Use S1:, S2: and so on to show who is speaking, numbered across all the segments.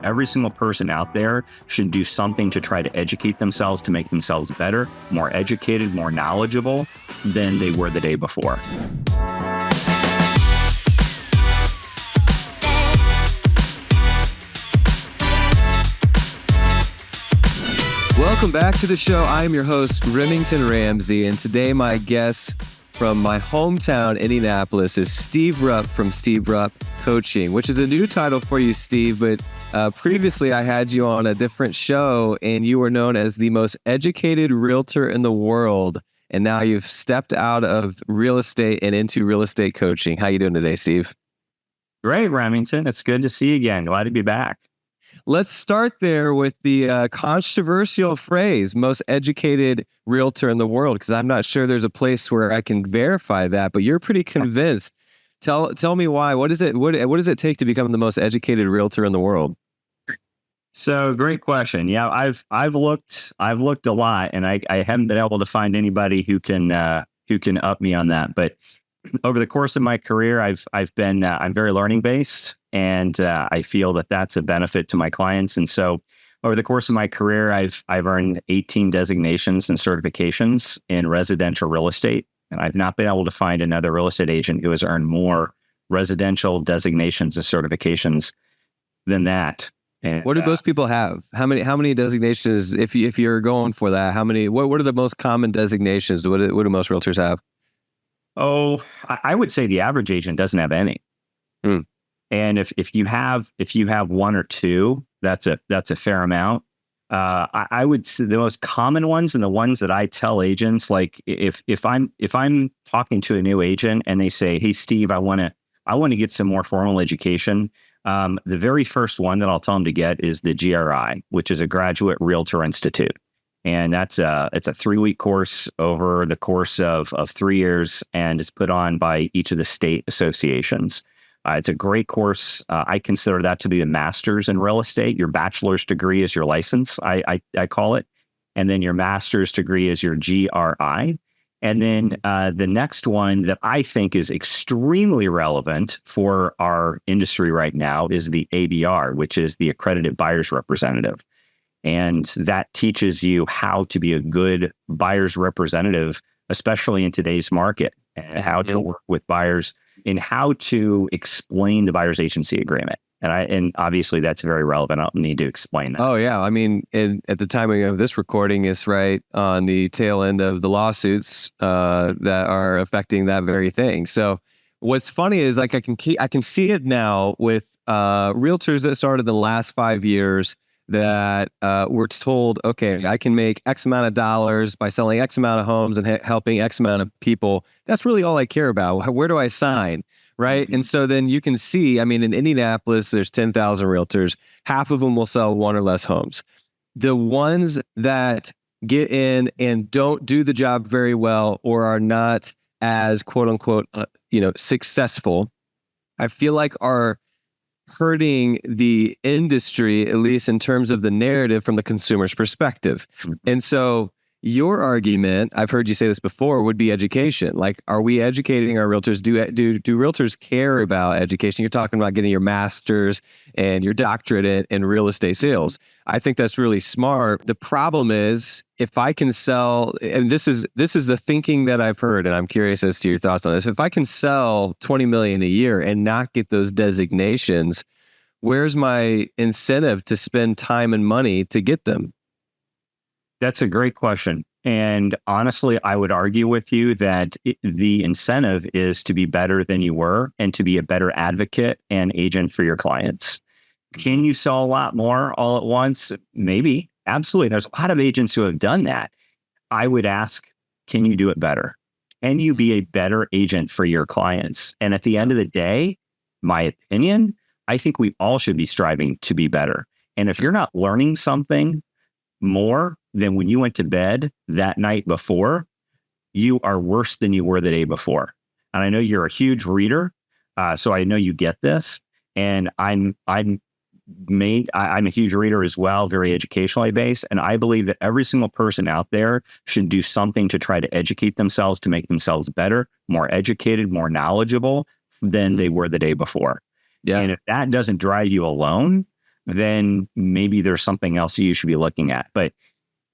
S1: Every single person out there should do something to try to educate themselves to make themselves better, more educated, more knowledgeable than they were the day before.
S2: Welcome back to the show. I am your host, Remington Ramsey, and today my guest from my hometown, Indianapolis, is Steve Rupp from Steve Rupp Coaching, which is a new title for you, Steve, but previously I had you on a different show, and you were known as the most educated realtor in the world, and now you've stepped out of real estate and into real estate coaching. How you doing today, Steve?
S1: Great, Remington. It's good to see you again. Glad to be back.
S2: Let's start there with the controversial phrase, most educated realtor in the world, because I'm not sure there's a place where I can verify that, but you're pretty convinced. Tell me why. What does it take to become the most educated realtor in the world?
S1: So great question. Yeah, I've looked a lot, and I haven't been able to find anybody who can up me on that. But over the course of my career, I'm very learning based, and I feel that that's a benefit to my clients. And so over the course of my career, I've earned 18 designations and certifications in residential real estate. And I've not been able to find another real estate agent who has earned more residential designations and certifications than that. And,
S2: what do most people have? How many designations? If you're going for that, how many? What are the most common designations? What do most realtors have?
S1: Oh, I would say the average agent doesn't have any. And if you have one or two, that's a fair amount. I would say the most common ones, and the ones that I tell agents, like if I'm talking to a new agent and they say, "Hey, Steve, I want to get some more formal education," the very first one that I'll tell them to get is the GRI, which is a Graduate Realtor Institute, and it's a 3-week course over the course of 3 years, and it's put on by each of the state associations. It's a great course. I consider that to be a master's in real estate. Your bachelor's degree is your license, I call it. And then your master's degree is your GRI. And then the next one that I think is extremely relevant for our industry right now is the ABR, which is the Accredited Buyer's Representative. And that teaches you how to be a good buyer's representative, especially in today's market, and how to work with buyers and how to explain the buyer's agency agreement. And obviously that's very relevant. I don't need to explain that.
S2: Oh yeah. I mean, at the timing of this recording is right on the tail end of the lawsuits that are affecting that very thing. So what's funny is like I can see it now with realtors that started the last 5 years that were told, okay, I can make X amount of dollars by selling X amount of homes and helping X amount of people. That's really all I care about. Where do I sign? Right. And so then you can see, I mean, in Indianapolis, there's 10,000 realtors. Half of them will sell one or less homes. The ones that get in and don't do the job very well or are not as quote unquote, successful, I feel like are hurting the industry, at least in terms of the narrative from the consumer's perspective. And so your argument, I've heard you say this before, would be education. Like, are we educating our realtors? Do realtors care about education? You're talking about getting your master's and your doctorate in real estate sales. I think that's really smart. The problem is, if I can sell, and this is the thinking that I've heard, and I'm curious as to your thoughts on this. If I can sell 20 million a year and not get those designations, where's my incentive to spend time and money to get them?
S1: That's a great question. And honestly, I would argue with you that the incentive is to be better than you were and to be a better advocate and agent for your clients. Can you sell a lot more all at once? Maybe. Absolutely. There's a lot of agents who have done that. I would ask, can you do it better? Can you be a better agent for your clients? And at the end of the day, my opinion, I think we all should be striving to be better. And if you're not learning something more than when you went to bed that night before, you are worse than you were the day before. And I know you're a huge reader, so I know you get this. And I'm a huge reader as well, very educationally based. And I believe that every single person out there should do something to try to educate themselves to make themselves better, more educated, more knowledgeable than they were the day before. Yeah. And if that doesn't drive you alone, then maybe there's something else you should be looking at. But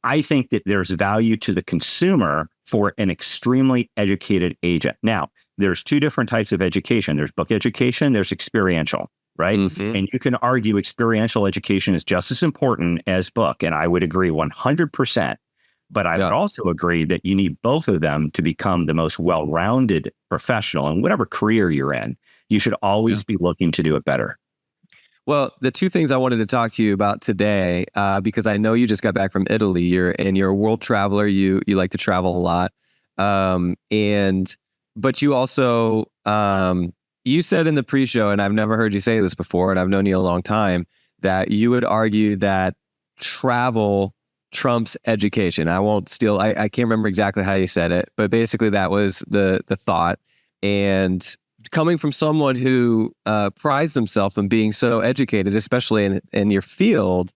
S1: I think that there's value to the consumer for an extremely educated agent. Now, there's two different types of education. There's book education, there's experiential, right?
S2: Mm-hmm.
S1: And you can argue experiential education is just as important as book. And I would agree 100%. But I would also agree that you need both of them to become the most well-rounded professional in whatever career you're in. You should always be looking to do it better.
S2: Well, the two things I wanted to talk to you about today, because I know you just got back from Italy. You're a world traveler. You like to travel a lot, but you also you said in the pre-show, and I've never heard you say this before, and I've known you a long time, that you would argue that travel trumps education. I can't remember exactly how you said it, but basically that was the thought. And coming from someone who prides themselves on being so educated, especially in your field,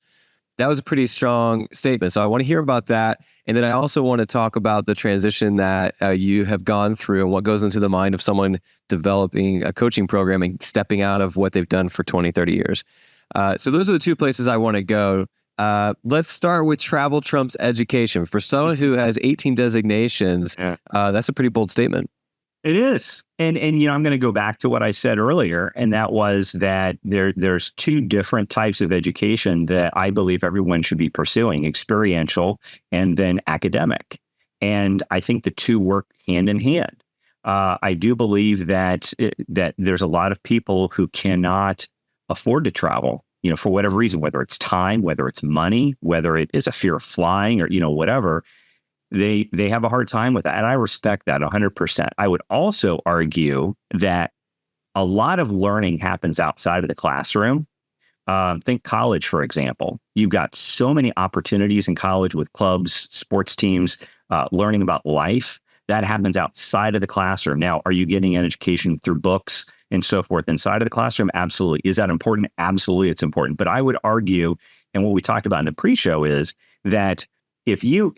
S2: that was a pretty strong statement. So I want to hear about that. And then I also want to talk about the transition that you have gone through and what goes into the mind of someone developing a coaching program and stepping out of what they've done for 20, 30 years. So those are the two places I want to go. Let's start with travel trumps education. For someone who has 18 designations, that's a pretty bold statement.
S1: It is. And I'm going to go back to what I said earlier, and that was that there's two different types of education that I believe everyone should be pursuing: experiential and then academic. And I think the two work hand in hand. I do believe that there's a lot of people who cannot afford to travel, for whatever reason, whether it's time, whether it's money, whether it is a fear of flying, or whatever. They have a hard time with that. And I respect that 100%. I would also argue that a lot of learning happens outside of the classroom. Think college, for example. You've got so many opportunities in college with clubs, sports teams, learning about life. That happens outside of the classroom. Now, are you getting an education through books and so forth inside of the classroom? Absolutely. Is that important? Absolutely, it's important. But I would argue, and what we talked about in the pre-show is that if you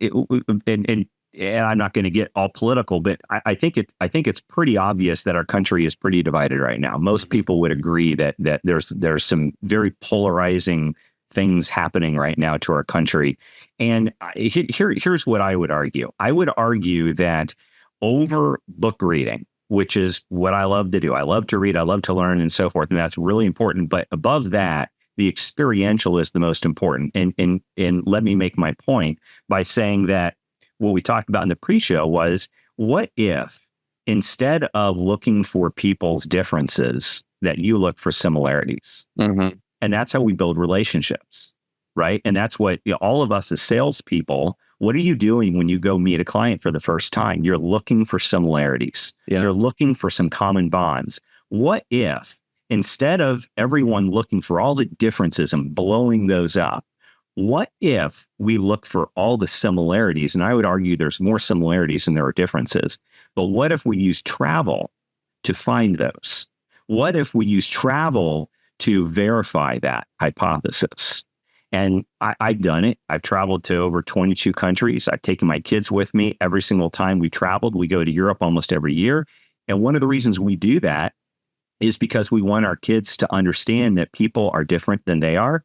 S1: and I'm not going to get all political, but I think it's pretty obvious that our country is pretty divided right now. Most people would agree that there's some very polarizing things happening right now to our country. And here's what I would argue. I would argue that over book reading, which is what I love to do. I love to read, I love to learn, and so forth, and that's really important. But above that, the experiential is the most important. And let me make my point by saying that what we talked about in the pre-show was, what if instead of looking for people's differences, that you look for similarities?
S2: Mm-hmm.
S1: And that's how we build relationships, right? And that's what all of us as salespeople, what are you doing when you go meet a client for the first time? You're looking for similarities. Yeah. You're looking for some common bonds. What if instead of everyone looking for all the differences and blowing those up, what if we look for all the similarities? And I would argue there's more similarities than there are differences. But what if we use travel to find those? What if we use travel to verify that hypothesis? And I've done it. I've traveled to over 22 countries. I've taken my kids with me every single time we traveled. We go to Europe almost every year. And one of the reasons we do that is because we want our kids to understand that people are different than they are.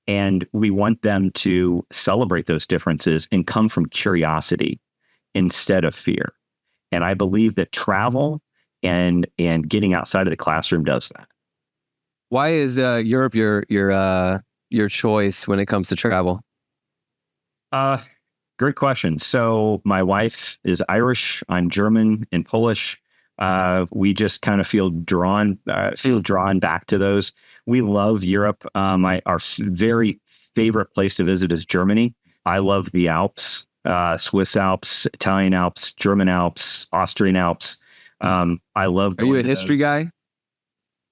S1: And we want them to celebrate those differences and come from curiosity instead of fear. And I believe that travel and getting outside of the classroom does that.
S2: Why is Europe your choice when it comes to travel?
S1: Great question. So my wife is Irish, I'm German and Polish. We just kind of feel drawn back to those. We love Europe. Our very favorite place to visit is Germany. I love the Alps, Swiss Alps, Italian Alps, German Alps, Austrian Alps. I love.
S2: Are you a history guy?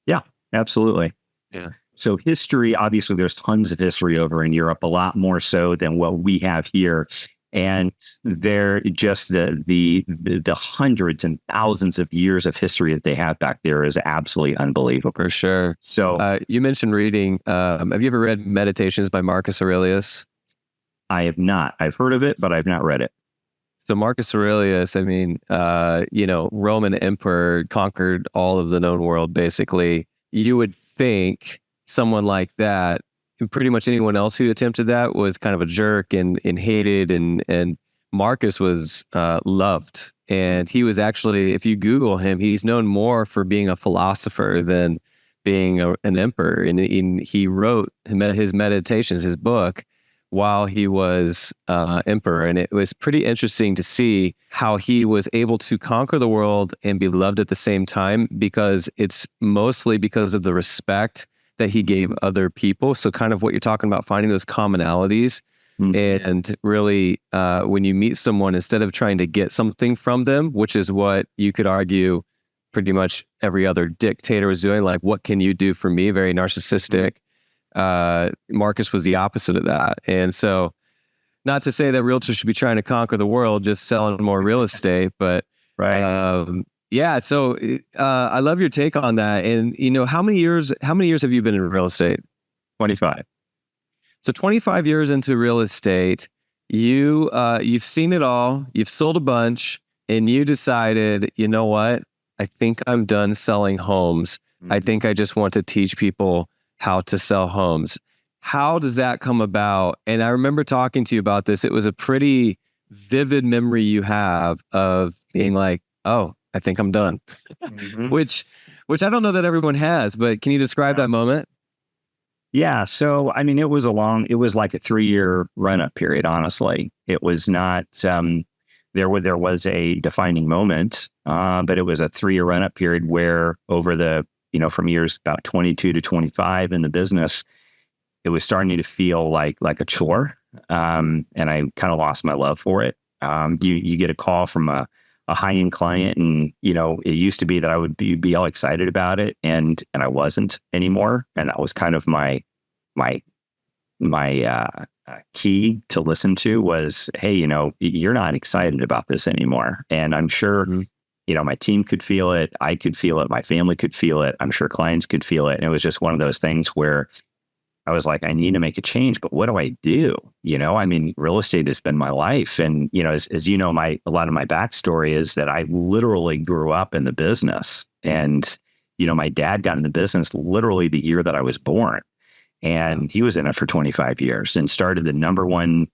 S1: Yeah, absolutely.
S2: Yeah.
S1: So history, obviously, there's tons of history over in Europe, a lot more so than what we have here. And they're just the hundreds and thousands of years of history that they have back there is absolutely unbelievable.
S2: For sure.
S1: So
S2: you mentioned reading. Have you ever read Meditations by Marcus Aurelius?
S1: I have not. I've heard of it, but I've not read it.
S2: So Marcus Aurelius, Roman emperor, conquered all of the known world, basically. You would think someone like that pretty much anyone else who attempted that was kind of a jerk and hated, and Marcus was loved. And he was actually, if you Google him, he's known more for being a philosopher than being an emperor. And he wrote his meditations, his book, while he was emperor. And it was pretty interesting to see how he was able to conquer the world and be loved at the same time, because it's mostly because of the respect that he gave other people. So kind of what you're talking about, finding those commonalities. And really, when you meet someone, instead of trying to get something from them, which is what you could argue pretty much every other dictator was doing, like, what can you do for me? Very narcissistic. Marcus was the opposite of that. And so, not to say that realtors should be trying to conquer the world, just selling more real estate, but
S1: Right.
S2: yeah. So I love your take on that. And how many years have you been in real estate?
S1: 25.
S2: So 25 years into real estate, you've seen it all, you've sold a bunch, and you decided, you know what? I think I'm done selling homes. I think I just want to teach people how to sell homes. How does that come about? And I remember talking to you about this. It was a pretty vivid memory you have of being like, oh, I think I'm done, which I don't know that everyone has, but can you describe that moment?
S1: Yeah. So, I mean, it was like a 3-year run-up period, honestly. It was not, there was a defining moment, but it was a 3-year run-up period where over the, from years about 22 to 25 in the business, it was starting to feel like a chore. And I kind of lost my love for it. You get a call from a high-end client, and it used to be that I would be all excited about it, and I wasn't anymore. And that was kind of my key to listen to was, hey, you're not excited about this anymore. And I'm sure my team could feel it, I could feel it, my family could feel it, I'm sure clients could feel it. And it was just one of those things where I was like, I need to make a change, but what do I do? I mean, real estate has been my life. And, as a lot of my backstory is that I literally grew up in the business. And, my dad got in the business literally the year that I was born. And he was in it for 25 years and started the number one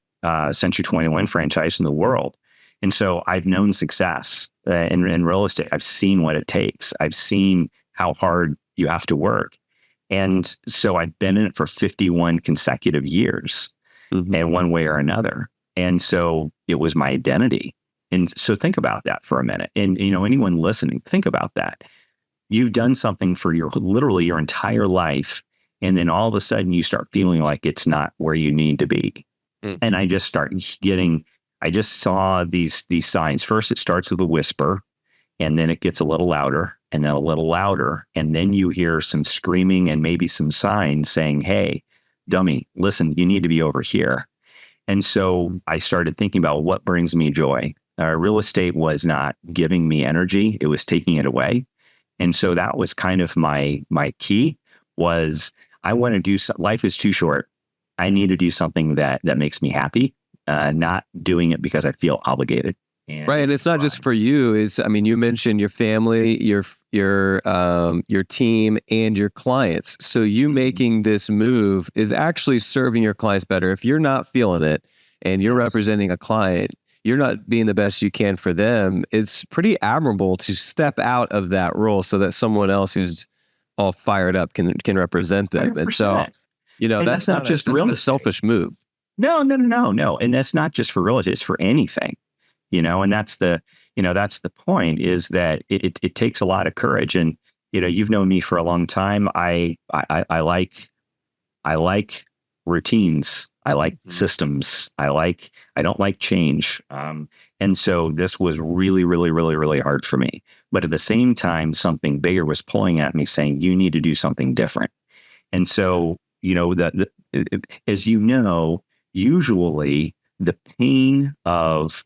S1: Century 21 franchise in the world. And so I've known success in real estate. I've seen what it takes. I've seen how hard you have to work. And so I've been in it for 51 consecutive years in one way or another. And so it was my identity. And so think about that for a minute. And, anyone listening, think about that. You've done something for literally your entire life. And then all of a sudden you start feeling like it's not where you need to be. And I just saw these signs. First, it starts with a whisper, and then it gets a little louder, and then a little louder. And then you hear some screaming and maybe some signs saying, hey, dummy, listen, you need to be over here. And so I started thinking about what brings me joy. Real estate was not giving me energy. It was taking it away. And so that was kind of my key was I want to do, life is too short. I need to do something that makes me happy, not doing it because I feel obligated.
S2: Right. And it's not just for you. You mentioned your family, your team, and your clients. So you making this move is actually serving your clients better. If you're not feeling it and you're representing a client, you're not being the best you can for them. It's pretty admirable to step out of that role so that someone else who's all fired up can represent them. 100%. And so, that's not just a selfish move.
S1: No. And that's not just for real estate, it's for anything, and that's the point is that it takes a lot of courage. And, you've known me for a long time. I like routines. I like systems. I don't like change. And so this was really, really, really, really hard for me. But at the same time, something bigger was pulling at me saying, you need to do something different. And so, as usually the pain of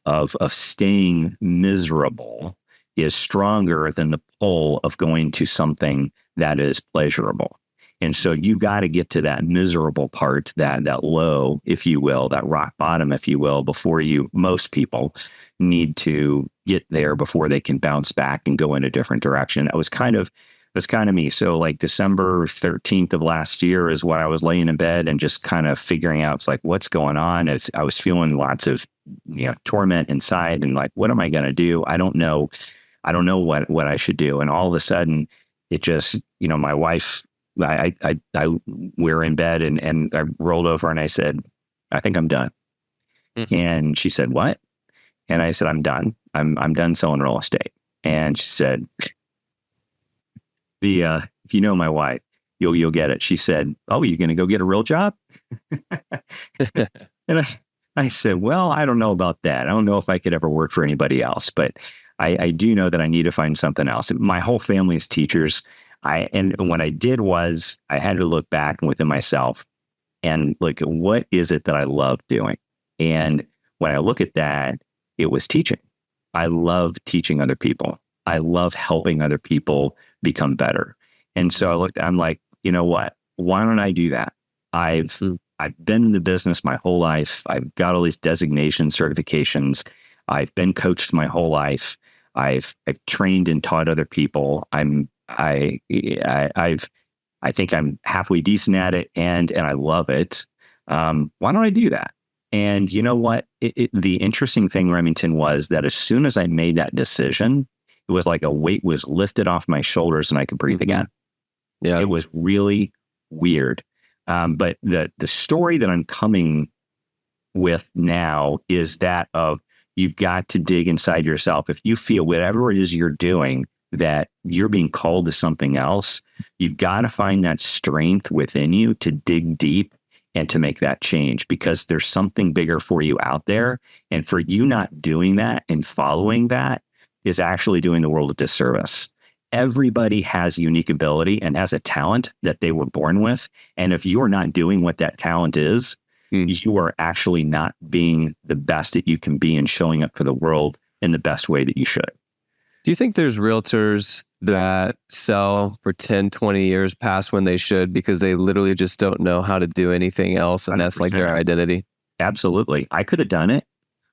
S1: staying miserable is stronger than the pull of going to something that is pleasurable. And so you got to get to that miserable part, that low, if you will, that rock bottom, if you will, before most people need to get there before they can bounce back and go in a different direction. That was kind of That's kind of me. So like December 13th of last year is when I was laying in bed and just kind of figuring out, it's like, what's going on? I was feeling lots of, torment inside and like, what am I going to do? I don't know. I don't know what I should do. And all of a sudden it just, my wife, we're in bed and I rolled over and I said, I think I'm done. Mm-hmm. And she said, what? And I said, I'm done. I'm done selling real estate. And she said, if you know my wife, you'll get it. She said, oh, you're going to go get a real job? And I said, well, I don't know about that. I don't know if I could ever work for anybody else, but I do know that I need to find something else. My whole family is teachers. And what I did was I had to look back within myself and look at what is it that I love doing. And when I look at that, it was teaching. I love teaching other people. I love helping other people become better. And so I'm like, you know what? Why don't I do that? I've been in the business my whole life. I've got all these designations, certifications. I've been coached my whole life. I've trained and taught other people. I think I'm halfway decent at it, and I love it. Why don't I do that? And you know what? The interesting thing, Remington, was that as soon as I made that decision, it was like a weight was lifted off my shoulders and I could breathe again. Yeah, it was really weird. But the story that I'm coming with now is that of you've got to dig inside yourself. If you feel whatever it is you're doing that you're being called to something else, you've got to find that strength within you to dig deep and to make that change, because there's something bigger for you out there. And for you not doing that and following that is actually doing the world a disservice. Everybody has unique ability and has a talent that they were born with. And if you are not doing what that talent is, you are actually not being the best that you can be and showing up for the world in the best way that you should.
S2: Do you think there's realtors that sell for 10, 20 years past when they should because they literally just don't know how to do anything else, and 100%. That's like their identity?
S1: Absolutely. I could have done it.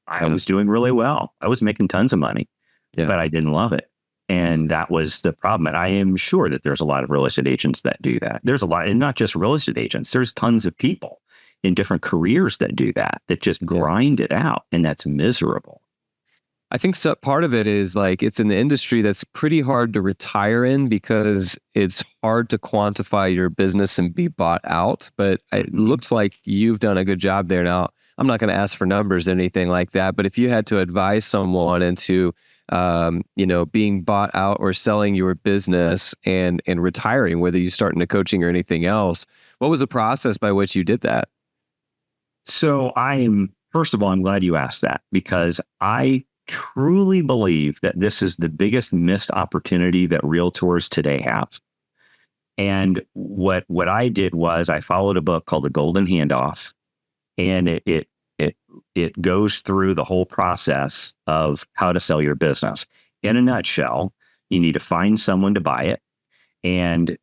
S1: I was doing really well. I was making tons of money, but I didn't love it. And that was the problem. And I am sure that there's a lot of real estate agents that do that. There's a lot, and not just real estate agents. There's tons of people in different careers that do that just grind it out. And that's miserable.
S2: I think part of it is like it's an industry that's pretty hard to retire in because it's hard to quantify your business and be bought out. But it looks like you've done a good job there. Now, I'm not going to ask for numbers or anything like that, but if you had to advise someone into being bought out or selling your business and retiring, whether you start into coaching or anything else, what was the process by which you did that?
S1: So first of all, I'm glad you asked that, because I truly believe that this is the biggest missed opportunity that realtors today have. And what I did was I followed a book called The Golden Handoff, and it goes through the whole process of how to sell your business. In a nutshell, you need to find someone to buy it, and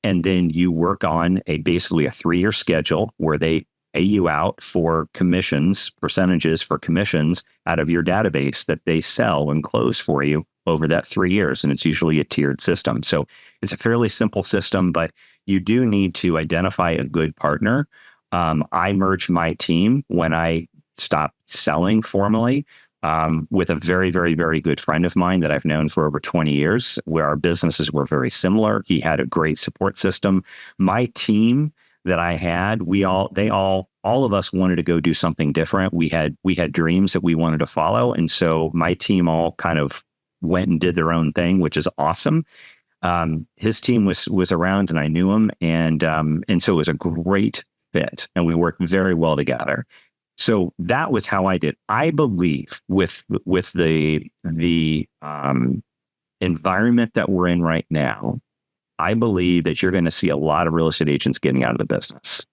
S1: then you work on basically a 3-year schedule where they pay you out for percentages for commissions out of your database that they sell and close for you over that 3 years. And it's usually a tiered system. So it's a fairly simple system, but you do need to identify a good partner. I merged my team when I stopped selling formally with a very, very, very good friend of mine that I've known for over 20 years, where our businesses were very similar. He had a great support system. My team that I had, all of us wanted to go do something different. We had dreams that we wanted to follow. And so my team all kind of went and did their own thing, which is awesome. His team was around and I knew him. And so it was a great fit and we worked very well together. So that was how I did. I believe with the environment that we're in right now, I believe that you're going to see a lot of real estate agents getting out of the business.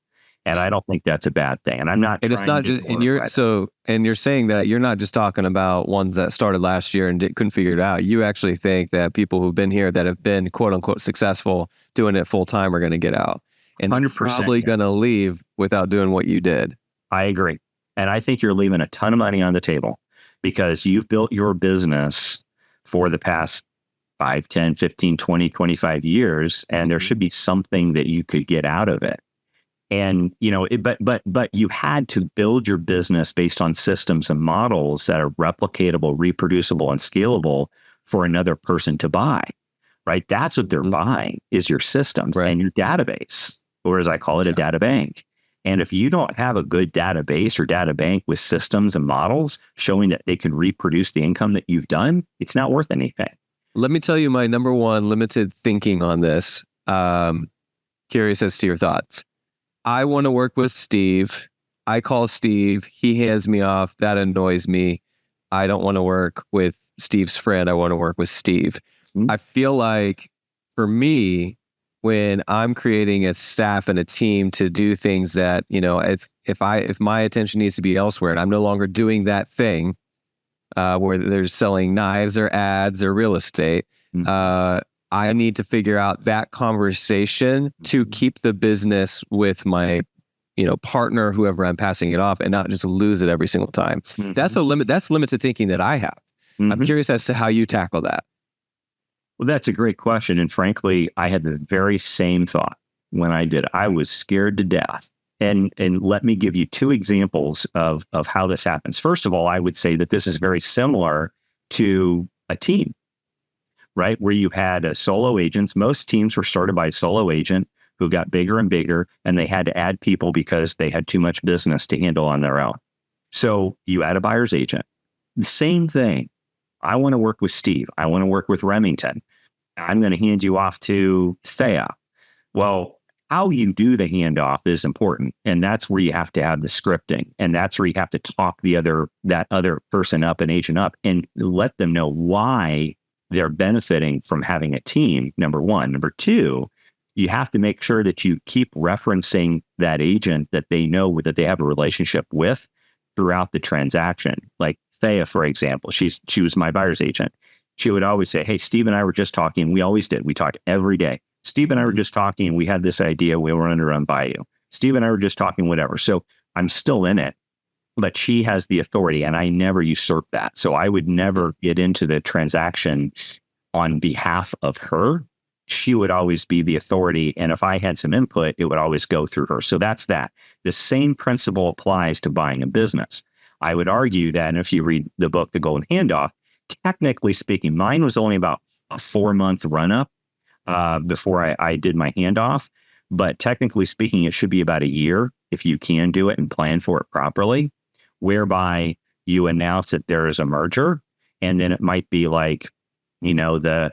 S1: And I don't think that's a bad thing. And I'm not.
S2: And it's not just. And you're saying that you're not just talking about ones that started last year and couldn't figure it out. You actually think that people who've been here that have been quote unquote successful doing it full time are going to get out, and 100% probably going to leave without doing what you did.
S1: I agree, and I think you're leaving a ton of money on the table because you've built your business for the past 5, 10, 15, 20, 25 years, and there should be something that you could get out of it. And, but you had to build your business based on systems and models that are replicatable, reproducible, and scalable for another person to buy, right? That's what they're buying, is your systems and your database, or as I call it, a data bank. And if you don't have a good database or data bank with systems and models showing that they can reproduce the income that you've done, it's not worth anything.
S2: Let me tell you my number one limited thinking on this. Curious as to your thoughts. I want to work with Steve. I call Steve. He hands me off. That annoys me. I don't want to work with Steve's friend. I want to work with Steve. Mm-hmm. I feel like for me, when I'm creating a staff and a team to do things that, if my attention needs to be elsewhere and I'm no longer doing that thing, where they're selling knives or ads or real estate, I need to figure out that conversation to keep the business with my, partner, whoever I'm passing it off, and not just lose it every single time. Mm-hmm. That's limited thinking that I have. Mm-hmm. I'm curious as to how you tackle that.
S1: Well, that's a great question. And frankly, I had the very same thought when I did. I was scared to death. And let me give you two examples of how this happens. First of all, I would say that this is very similar to a team, right? Where you had solo agents. Most teams were started by a solo agent who got bigger and bigger, and they had to add people because they had too much business to handle on their own. So you add a buyer's agent. The same thing. I want to work with Steve. I want to work with Remington. I'm going to hand you off to Thea. Well, how you do the handoff is important. And that's where you have to have the scripting. And that's where you have to talk that other person up, an agent up, and let them know why they're benefiting from having a team, number one. Number two, you have to make sure that you keep referencing that agent that they know that they have a relationship with throughout the transaction. Like Thea, for example, she was my buyer's agent. She would always say, hey, Steve and I were just talking. We always did. We talk every day. Steve and I were just talking, and we had this idea. We were going to run by you. Steve and I were just talking, whatever. So I'm still in it, but she has the authority, and I never usurp that. So I would never get into the transaction on behalf of her. She would always be the authority. And if I had some input, it would always go through her. So that's that. The same principle applies to buying a business. I would argue that, and if you read the book, The Golden Handoff, technically speaking, mine was only about a 4-month run-up before I did my handoff. But technically speaking, it should be about a year if you can do it and plan for it properly, whereby you announce that there is a merger. And then it might be like, the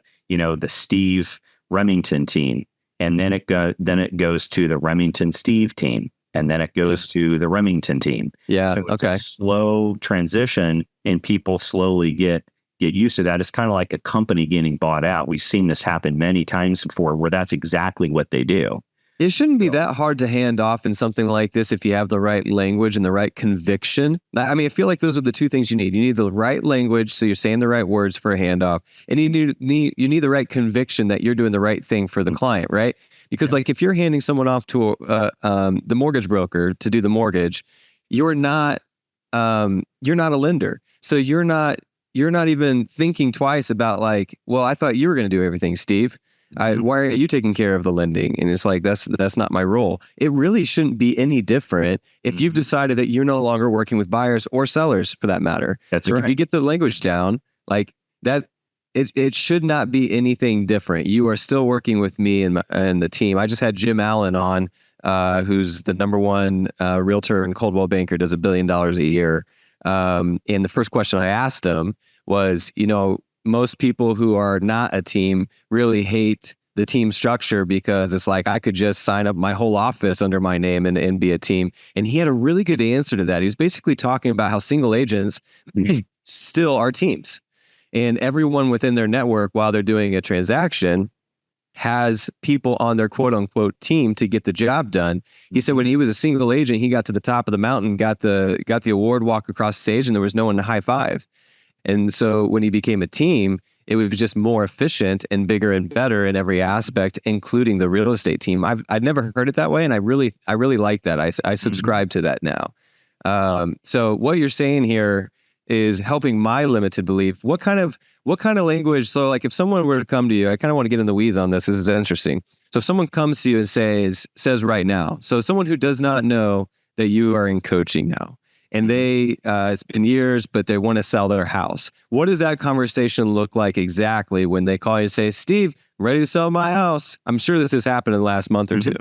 S1: Steve Remington team. And then it goes to the Remington Steve team. And then it goes to the Remington team.
S2: Yeah.
S1: So it's a slow transition, and people slowly get used to that. It's kind of like a company getting bought out. We've seen this happen many times before, where that's exactly what they do.
S2: It shouldn't be that hard to hand off in something like this if you have the right language and the right conviction. I mean, I feel like those are the two things you need. You need the right language, so you're saying the right words for a handoff, and you need the right conviction that you're doing the right thing for the client, right? Because like if you're handing someone off to the mortgage broker to do the mortgage, you're not a lender, so you're not even thinking twice about like, well, I thought you were going to do everything, Steve. Why are you taking care of the lending? And it's like, that's not my role. It really shouldn't be any different if you've decided that you're no longer working with buyers or sellers, for that matter.
S1: That's right.
S2: If you get the language down like that, it should not be anything different. You are still working with me and the team. I just had Jim Allen on, who's the number one realtor in Coldwell Banker, does $1 billion a year. And the first question I asked him was, most people who are not a team really hate the team structure because it's like, I could just sign up my whole office under my name and be a team. And he had a really good answer to that. He was basically talking about how single agents still are teams. And everyone within their network, while they're doing a transaction, has people on their quote unquote team to get the job done. He said when he was a single agent, he got to the top of the mountain, got the award, walk across stage, and there was no one to high five. And so when he became a team, it was just more efficient and bigger and better in every aspect, including the real estate team. I'd never heard it that way, and I really like that. I subscribe to that now. So what you're saying here is helping my limited belief. What kind of language? So like if someone were to come to you, I kind of want to get in the weeds on this. This is interesting. So if someone comes to you and says right now, so someone who does not know that you are in coaching now, and they, it's been years, but they want to sell their house. What does that conversation look like exactly when they call you and say, Steve, I'm ready to sell my house? I'm sure this has happened in the last month or two.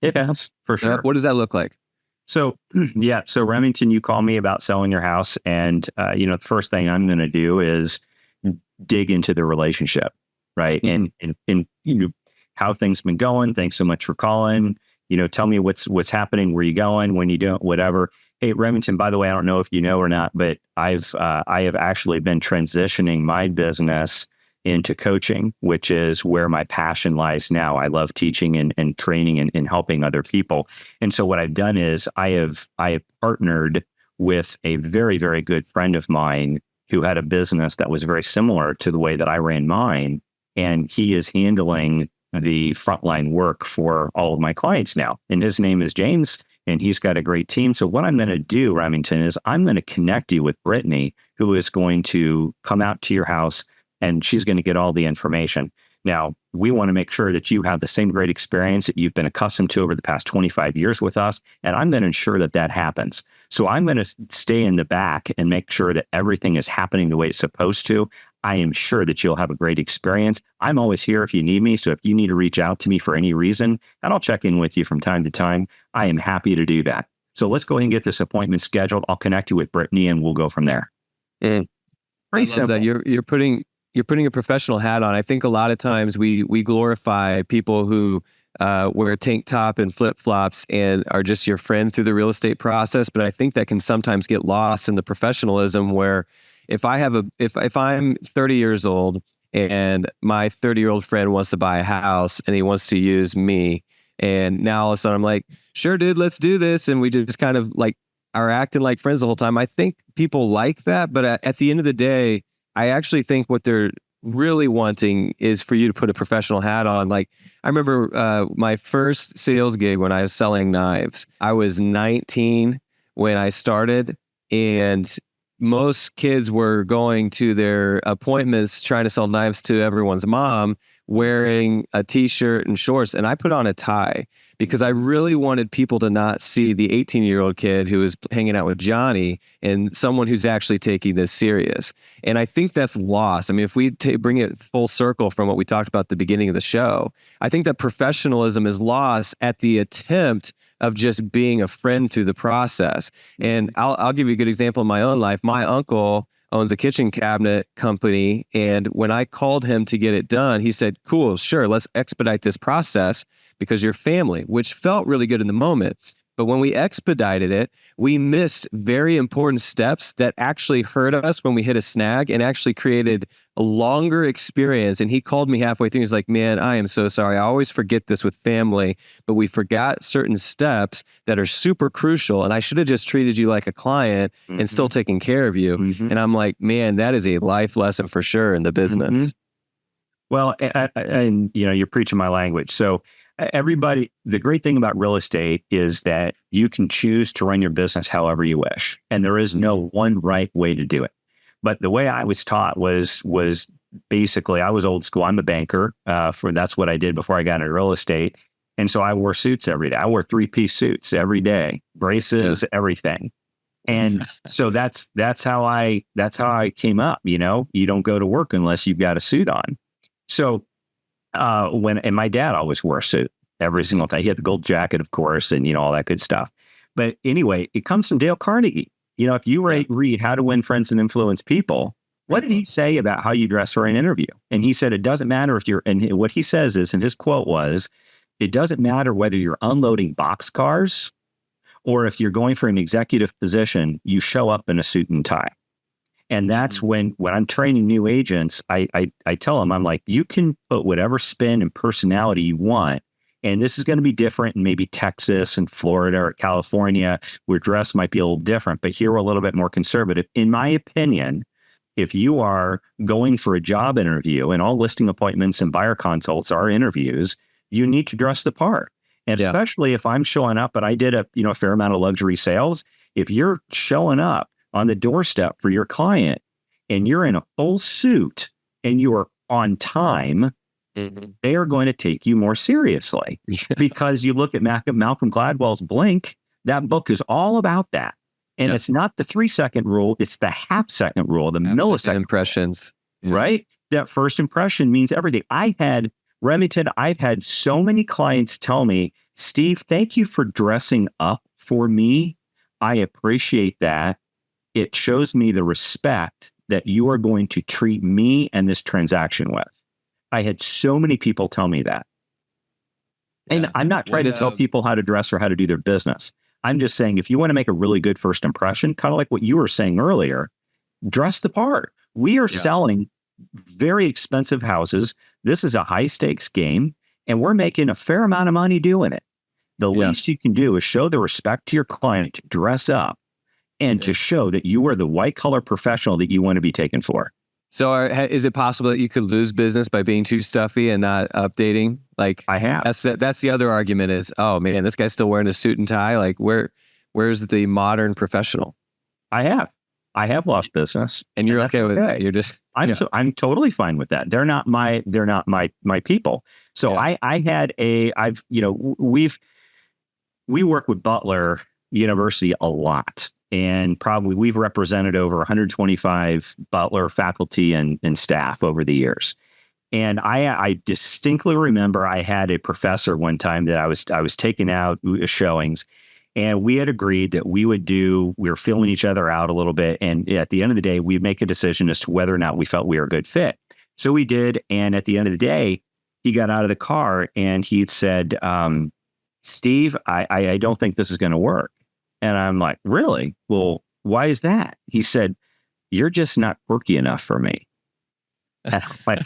S1: It has, for sure.
S2: What does that look like?
S1: So, yeah. So Remington, you call me about selling your house. And, the first thing I'm going to do is dig into the relationship, right? Mm-hmm. And how things been going. Thanks so much for calling. Tell me what's happening, where you going, when you don't, whatever. Hey, Remington, by the way, I don't know if you know or not, but I have actually been transitioning my business into coaching, which is where my passion lies now. I love teaching and training and helping other people. And so what I've done is I have partnered with a very, very good friend of mine who had a business that was very similar to the way that I ran mine. And he is handling the frontline work for all of my clients now. And his name is James, and he's got a great team. So what I'm going to do, Remington, is I'm going to connect you with Brittany, who is going to come out to your house, and she's going to get all the information. Now, we want to make sure that you have the same great experience that you've been accustomed to over the past 25 years with us. And I'm going to ensure that that happens. So I'm going to stay in the back and make sure that everything is happening the way it's supposed to. I am sure that you'll have a great experience. I'm always here if you need me. So if you need to reach out to me for any reason, and I'll check in with you from time to time, I am happy to do that. So let's go ahead and get this appointment scheduled. I'll connect you with Brittany and we'll go from there.
S2: Pretty simple. That you're putting a professional hat on. I think a lot of times we glorify people who wear a tank top and flip flops and are just your friend through the real estate process. But I think that can sometimes get lost in the professionalism where if I'm 30 years old and my 30-year-old friend wants to buy a house and he wants to use me, and now all of a sudden I'm like, sure, dude, let's do this. And we just kind of like are acting like friends the whole time. I think people like that. But at the end of the day, I actually think what they're really wanting is for you to put a professional hat on. Like I remember my first sales gig when I was selling knives. I was 19 when I started, and most kids were going to their appointments trying to sell knives to everyone's mom wearing a t-shirt and shorts. And I put on a tie because I really wanted people to not see the 18-year-old kid who is hanging out with Johnny and someone who's actually taking this serious. And I think that's lost. I mean, if we bring it full circle from what we talked about at the beginning of the show, I think that professionalism is lost at the attempt of just being a friend through the process. And I'll give you a good example in my own life. My uncle owns a kitchen cabinet company. And when I called him to get it done, he said, cool, sure, let's expedite this process because you're family, which felt really good in the moment. But when we expedited it, we missed very important steps that actually hurt us when we hit a snag and actually created a longer experience. And he called me halfway through. He's like, man, I am so sorry. I always forget this with family, but we forgot certain steps that are super crucial. And I should have just treated you like a client and still taken care of you. And I'm like, man, that is a life lesson for sure in the business.
S1: Well, and you're preaching my language. So everybody, the great thing about real estate is that you can choose to run your business however you wish. And there is no one right way to do it. But the way I was taught was basically, I was old school. I'm a banker. That's what I did before I got into real estate. And so I wore suits every day. I wore 3-piece suits every day, braces, everything. And so that's how I came up. You don't go to work unless you've got a suit on. So and my dad always wore a suit every single time. He had the gold jacket, of course, and all that good stuff. But anyway, it comes from Dale Carnegie. If you read How to Win Friends and Influence People, what did he say about how you dress for an interview? And he said, it doesn't matter if you're, and what he says is, and his quote was, it doesn't matter whether you're unloading boxcars or if you're going for an executive position, you show up in a suit and tie. And that's when I'm training new agents, I tell them, I'm like, you can put whatever spin and personality you want. And this is going to be different in maybe Texas and Florida or California, where dress might be a little different, but here we're a little bit more conservative. In my opinion, if you are going for a job interview, and all listing appointments and buyer consults are interviews, you need to dress the part. And especially if I'm showing up, but I did a fair amount of luxury sales. If you're showing up on the doorstep for your client and you're in a full suit and you are on time, they are going to take you more seriously. Because you look at Malcolm Gladwell's Blink, that book is all about that. And it's not the 3-second rule, it's the half-second rule, the millisecond
S2: impressions.
S1: Right? That first impression means everything. Remington, I've had so many clients tell me, Steve, thank you for dressing up for me. I appreciate that. It shows me the respect that you are going to treat me and this transaction with. I had so many people tell me that. And I'm not trying to tell people how to dress or how to do their business. I'm just saying, if you want to make a really good first impression, kind of like what you were saying earlier, dress the part. We are selling very expensive houses. This is a high stakes game, and we're making a fair amount of money doing it. The least you can do is show the respect to your client, to dress up, and to show that you are the white collar professional that you want to be taken for.
S2: So is it possible that you could lose business by being too stuffy and not updating? Like
S1: I have.
S2: That's the other argument is, oh man, this guy's still wearing a suit and tie. Like where's the modern professional?
S1: I have lost business,
S2: and you're okay with that. You're just
S1: I'm totally fine with that. They're not my people. So we work with Butler University a lot, and probably we've represented over 125 Butler faculty and staff over the years. And I distinctly remember I had a professor one time that I was taking out showings, and we had agreed that we were filling each other out a little bit. And at the end of the day, we'd make a decision as to whether or not we felt we were a good fit. So we did. And at the end of the day, he got out of the car and he said, Steve, I don't think this is going to work. And I'm like, really? Well, why is that? He said, you're just not quirky enough for me. And I'm like,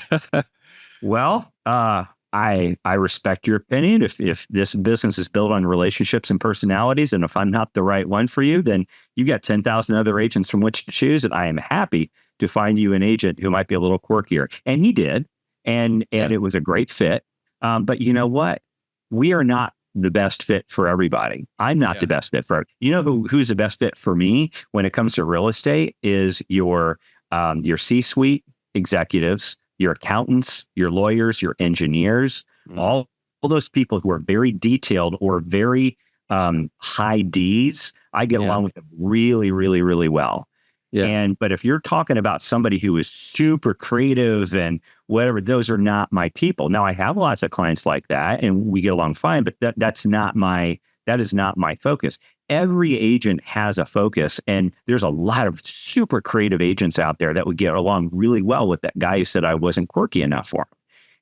S1: well, I respect your opinion. If this business is built on relationships and personalities, and if I'm not the right one for you, then you got 10,000 other agents from which to choose. And I am happy to find you an agent who might be a little quirkier. And he did. And it was a great fit. But you know what? We are not the best fit for everybody. I'm not the best fit for, who's the best fit for me when it comes to real estate is your C-suite executives, your accountants, your lawyers, your engineers, all those people who are very detailed or very high Ds. I get along with them really, really, really well. Yeah. But if you're talking about somebody who is super creative and whatever, those are not my people. Now I have lots of clients like that and we get along fine, but that is not my focus. Every agent has a focus, and there's a lot of super creative agents out there that would get along really well with that guy who said I wasn't quirky enough for him.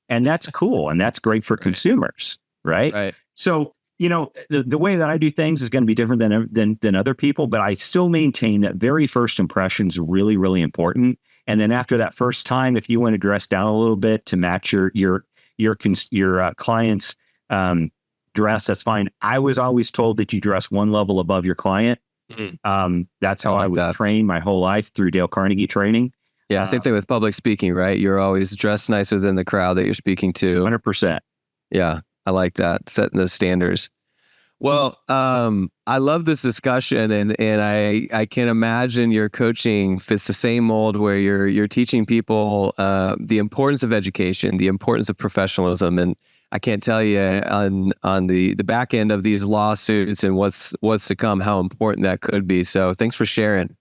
S1: And that's cool. And that's great for consumers. Right. So, the way that I do things is going to be different than other people, but I still maintain that very first impression is really, really important. And then after that first time, if you want to dress down a little bit to match your client's dress, that's fine. I was always told that you dress one level above your client. That's how I was trained my whole life through Dale Carnegie training.
S2: Yeah, same thing with public speaking, right? You're always dressed nicer than the crowd that you're speaking to.
S1: 100%.
S2: Yeah. I like that, setting the standards. Well, I love this discussion, and I can imagine your coaching fits the same mold where you're teaching people the importance of education, the importance of professionalism, and I can't tell you on the back end of these lawsuits and what's to come, how important that could be. So thanks for sharing.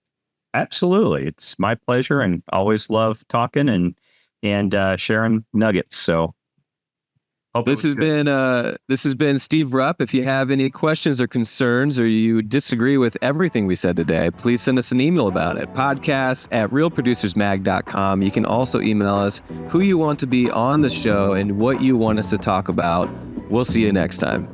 S1: Absolutely, it's my pleasure, and always love talking and sharing nuggets. So.
S2: This has been Steve Rupp. If you have any questions or concerns, or you disagree with everything we said today, please send us an email about it. podcast@realproducersmag.com. You can also email us who you want to be on the show and what you want us to talk about. We'll see you next time.